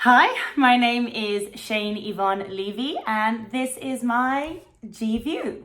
Hi, my name is Shayne Yvonne Levey, and this is my GiView.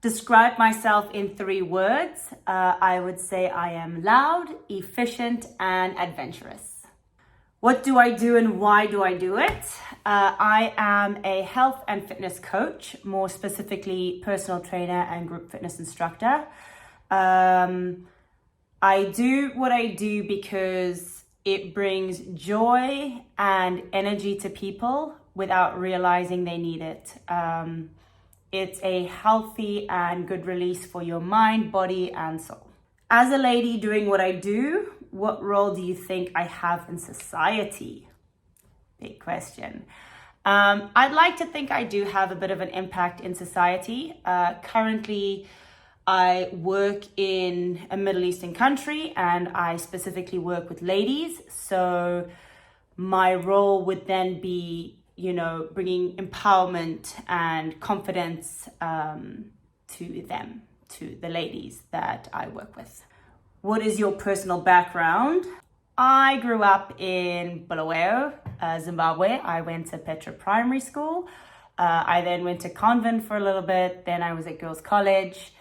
Describe myself in 3 words. I would say I am loud, efficient, and adventurous. What do I do and why do I do it? I am a health and fitness coach, more specifically personal trainer and group fitness instructor. I do what I do because it brings joy and energy to people without realizing they need it. It's a healthy and good release for your mind, body, and soul. As a lady doing what I do, what role do you think I have in society? Big question. I'd like to think I do have a bit of an impact in society. Currently, I work in a Middle Eastern country and I specifically work with ladies. So my role would then be, bringing empowerment and confidence to them, to the ladies that I work with. What is your personal background? I grew up in Bulawayo, Zimbabwe. I went to Petra Primary School. I then went to convent for a little bit. Then I was at Girlz College.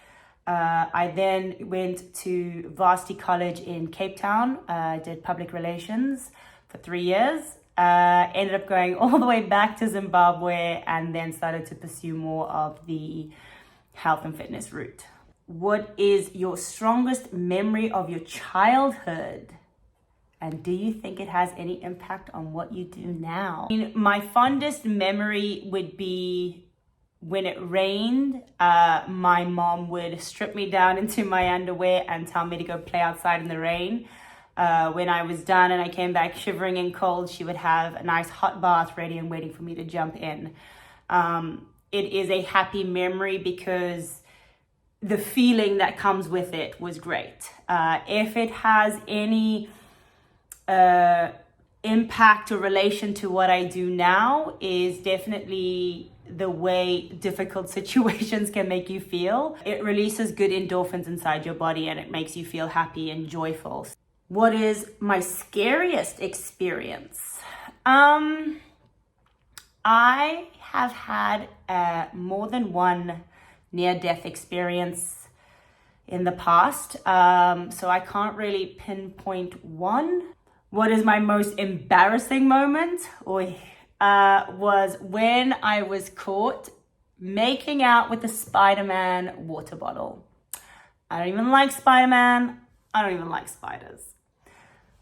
I then went to Varsity College in Cape Town. I did public relations for 3 years. Ended up going all the way back to Zimbabwe and then started to pursue more of the health and fitness route. What is your strongest memory of your childhood? And do you think it has any impact on what you do now? My fondest memory would be when it rained, my mom would strip me down into my underwear and tell me to go play outside in the rain. When I was done and I came back shivering and cold, she would have a nice hot bath ready and waiting for me to jump in. It is a happy memory because the feeling that comes with it was great. If it has any impact or relation to what I do now, is definitely the way difficult situations can make you feel. It releases good endorphins inside your body and it makes you feel happy and joyful. What is my scariest experience? I have had more than one near-death experience in the past, so I can't really pinpoint one. What is my most embarrassing moment? Was when I was caught making out with a Spider-Man water bottle. I don't even like Spider-Man. I don't even like spiders.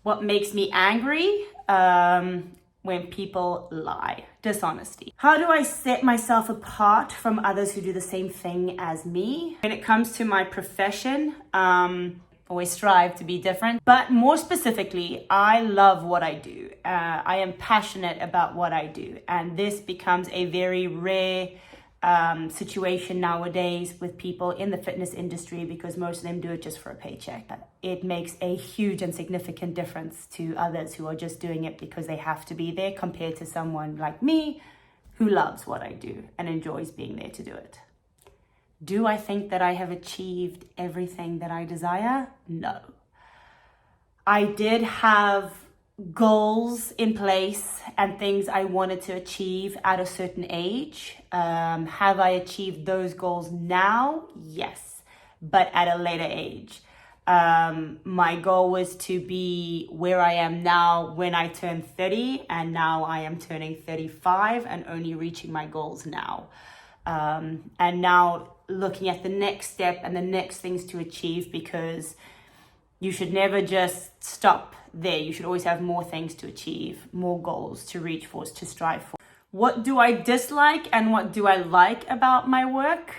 What makes me angry? When people lie. Dishonesty. How do I set myself apart from others who do the same thing as me? When it comes to my profession, always strive to be different, but more specifically, I love what I do. I am passionate about what I do, and this becomes a very rare situation nowadays with people in the fitness industry because most of them do it just for a paycheck. It makes a huge and significant difference to others who are just doing it because they have to be there compared to someone like me who loves what I do and enjoys being there to do it. Do I think that I have achieved everything that I desire? No. I did have goals in place and things I wanted to achieve at a certain age. Have I achieved those goals now? Yes, but at a later age. My goal was to be where I am now when I turned 30, and now I am turning 35 and only reaching my goals now. And now looking at the next step and the next things to achieve, because you should never just stop there. You should always have more things to achieve, more goals to reach for, to strive for. What do I dislike and what do I like about my work?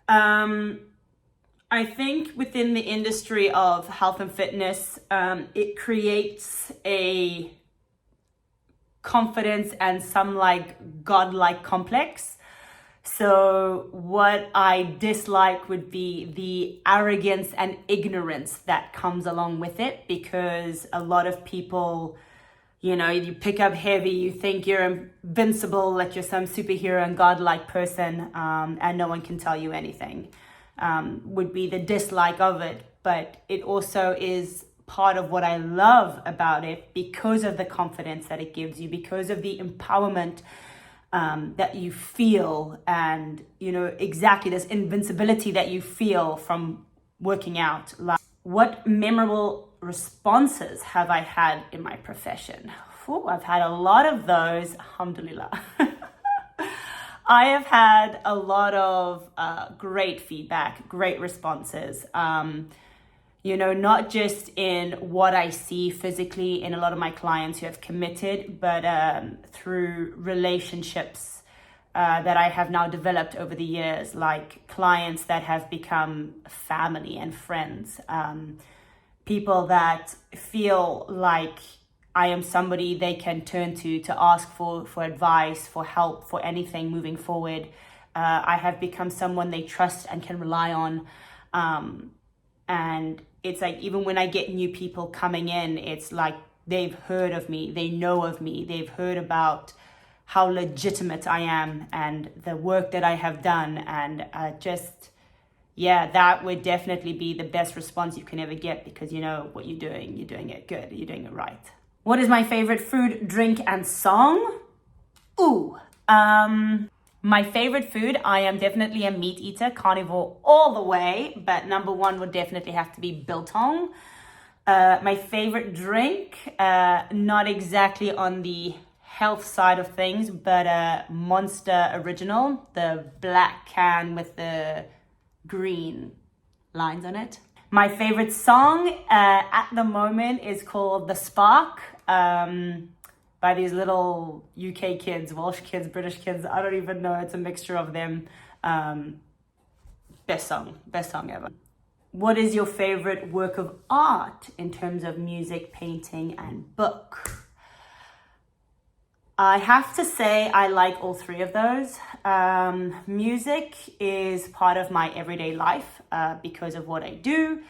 I think within the industry of health and fitness, it creates a confidence and some godlike complex. So what I dislike would be the arrogance and ignorance that comes along with it, because a lot of people, you pick up heavy, you think you're invincible, that you're some superhero and godlike person, and no one can tell you anything, would be the dislike of it. But it also is part of what I love about it, because of the confidence that it gives you, because of the empowerment that you feel, and exactly this invincibility that you feel from working out. Like, what memorable responses have I had in my profession? I've had a lot of those, alhamdulillah. I have had a lot of great feedback, great responses. Not just in what I see physically in a lot of my clients who have committed, but through relationships that I have now developed over the years, like clients that have become family and friends, people that feel like I am somebody they can turn to ask for advice, for help, for anything moving forward. I have become someone they trust and can rely on. And it's like, even when I get new people coming in, it's like they've heard of me, they know of me, they've heard about how legitimate I am and the work that I have done. And that would definitely be the best response you can ever get, because you know what you're doing it good, you're doing it right. What is my favorite food, drink, and song? My favorite food, I am definitely a meat eater, carnivore all the way, but number one would definitely have to be biltong. My favorite drink, not exactly on the health side of things, but Monster Original, the black can with the green lines on it. My favorite song at the moment is called The Spark, by these little UK kids, Welsh kids, British kids. I don't even know. It's a mixture of them. Best song ever. What is your favorite work of art in terms of music, painting, and book? I have to say I like all three of those. Music is part of my everyday life because of what I do.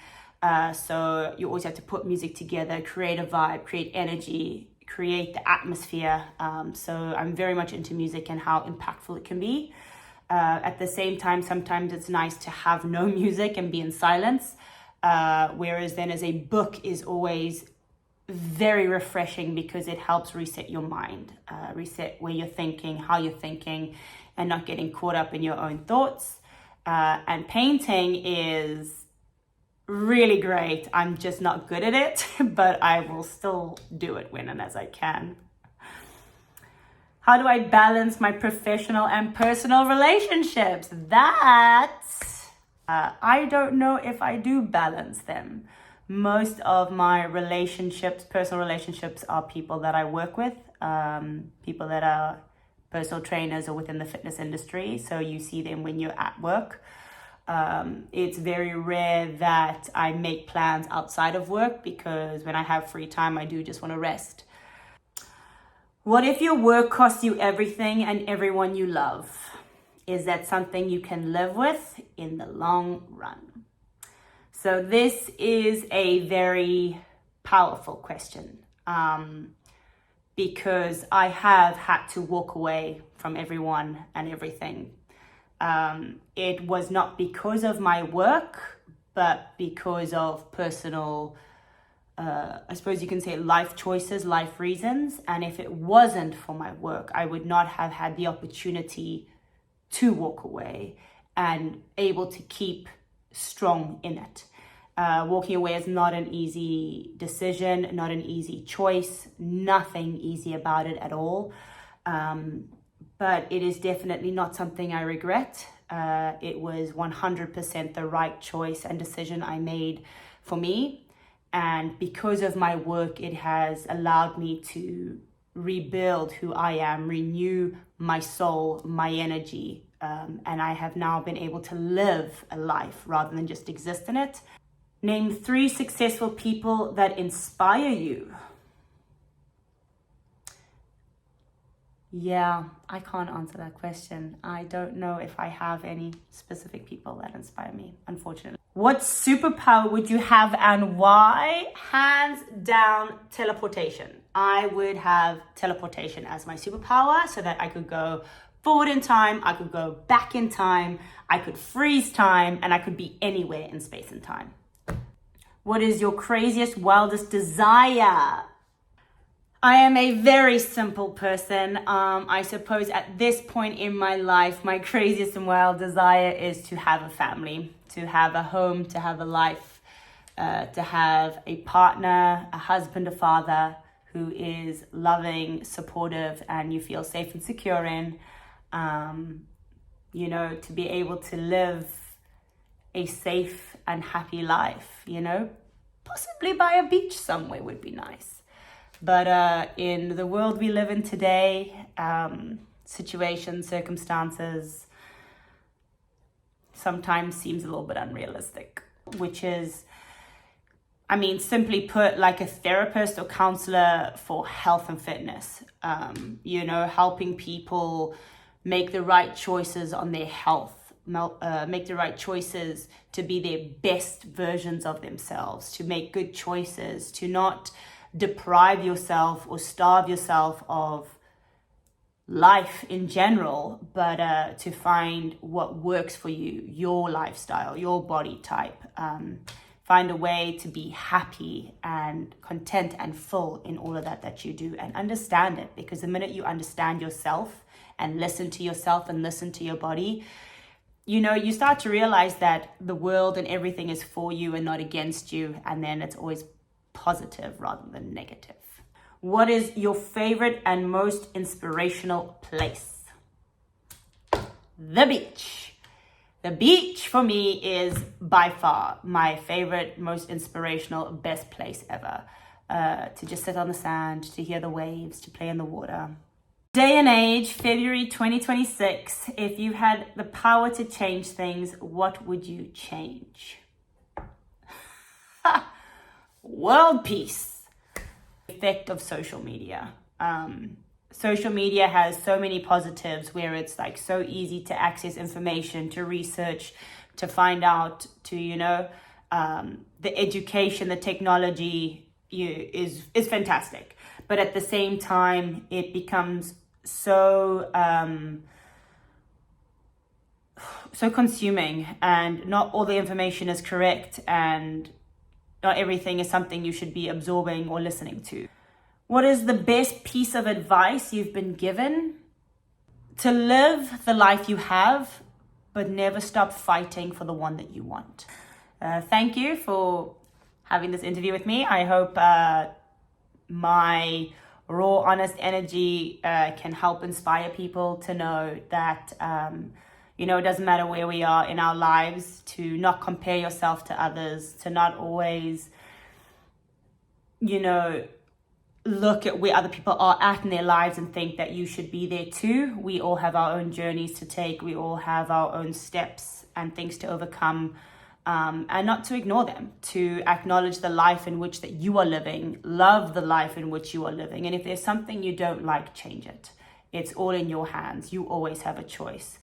So you always have to put music together, create a vibe, create energy, create the atmosphere. So I'm very much into music and how impactful it can be. At the same time, sometimes it's nice to have no music and be in silence. Whereas then as a book is always very refreshing, because it helps reset your mind, reset where you're thinking, how you're thinking, and not getting caught up in your own thoughts. And painting is really great. I'm just not good at it, but I will still do it when and as I can. How do I balance my professional and personal relationships? I don't know if I do balance them. Most of my relationships, personal relationships, are people that I work with, people that are personal trainers or within the fitness industry. So you see them when you're at work. It's very rare that I make plans outside of work, because when I have free time, I do just want to rest. What if your work costs you everything and everyone you love? Is that something you can live with in the long run? So this is a very powerful question, because I have had to walk away from everyone and everything. It was not because of my work, but because of personal, I suppose you can say, life choices, life reasons. And if it wasn't for my work, I would not have had the opportunity to walk away and able to keep strong in it. Walking away is not an easy decision, not an easy choice, nothing easy about it at all. But it is definitely not something I regret. It was 100% the right choice and decision I made for me. And because of my work, it has allowed me to rebuild who I am, renew my soul, my energy. And I have now been able to live a life rather than just exist in it. Name 3 successful people that inspire you. Yeah, I can't answer that question. I don't know if I have any specific people that inspire me, unfortunately. What superpower would you have and why? Hands down, teleportation. I would have teleportation as my superpower, so that I could go forward in time, I could go back in time, I could freeze time, and I could be anywhere in space and time. What is your craziest, wildest desire? I am a very simple person. I suppose at this point in my life, my craziest and wild desire is to have a family, to have a home, to have a life, to have a partner, a husband, a father who is loving, supportive, and you feel safe and secure in. You know, to be able to live a safe and happy life, you know, possibly by a beach somewhere would be nice. But in the world we live in today, situations, circumstances sometimes seems a little bit unrealistic, which is, I mean, simply put, like a therapist or counselor for health and fitness, you know, helping people make the right choices on their health, make the right choices to be their best versions of themselves, to make good choices, to not deprive yourself or starve yourself of life in general, but to find what works for you, your lifestyle, your body type. Find a way to be happy and content and full in all of that you do, and understand it, because the minute you understand yourself and listen to yourself and listen to your body, you know, you start to realize that the world and everything is for you and not against you, and then it's always positive rather than negative. What is your favorite and most inspirational place? The beach. The beach for me is by far my favorite, most inspirational, best place ever. To just sit on the sand, to hear the waves, to play in the water. Day and age, February 2026. If you had the power to change things, what would you change? World peace. Effect of social media. Social media has so many positives where it's like so easy to access information, to research, to find out, to, you know, the education, the technology is fantastic. But at the same time, it becomes so consuming, and not all the information is correct, and not everything is something you should be absorbing or listening to. What is the best piece of advice you've been given? To live the life you have, but never stop fighting for the one that you want. Thank you for having this interview with me. I hope my raw, honest energy can help inspire people to know that, you know, it doesn't matter where we are in our lives, to not compare yourself to others, to not always, you know, look at where other people are at in their lives and think that you should be there too. We all have our own journeys to take. We all have our own steps and things to overcome, and not to ignore them, to acknowledge the life in which that you are living, love the life in which you are living. And if there's something you don't like, change it. It's all in your hands. You always have a choice.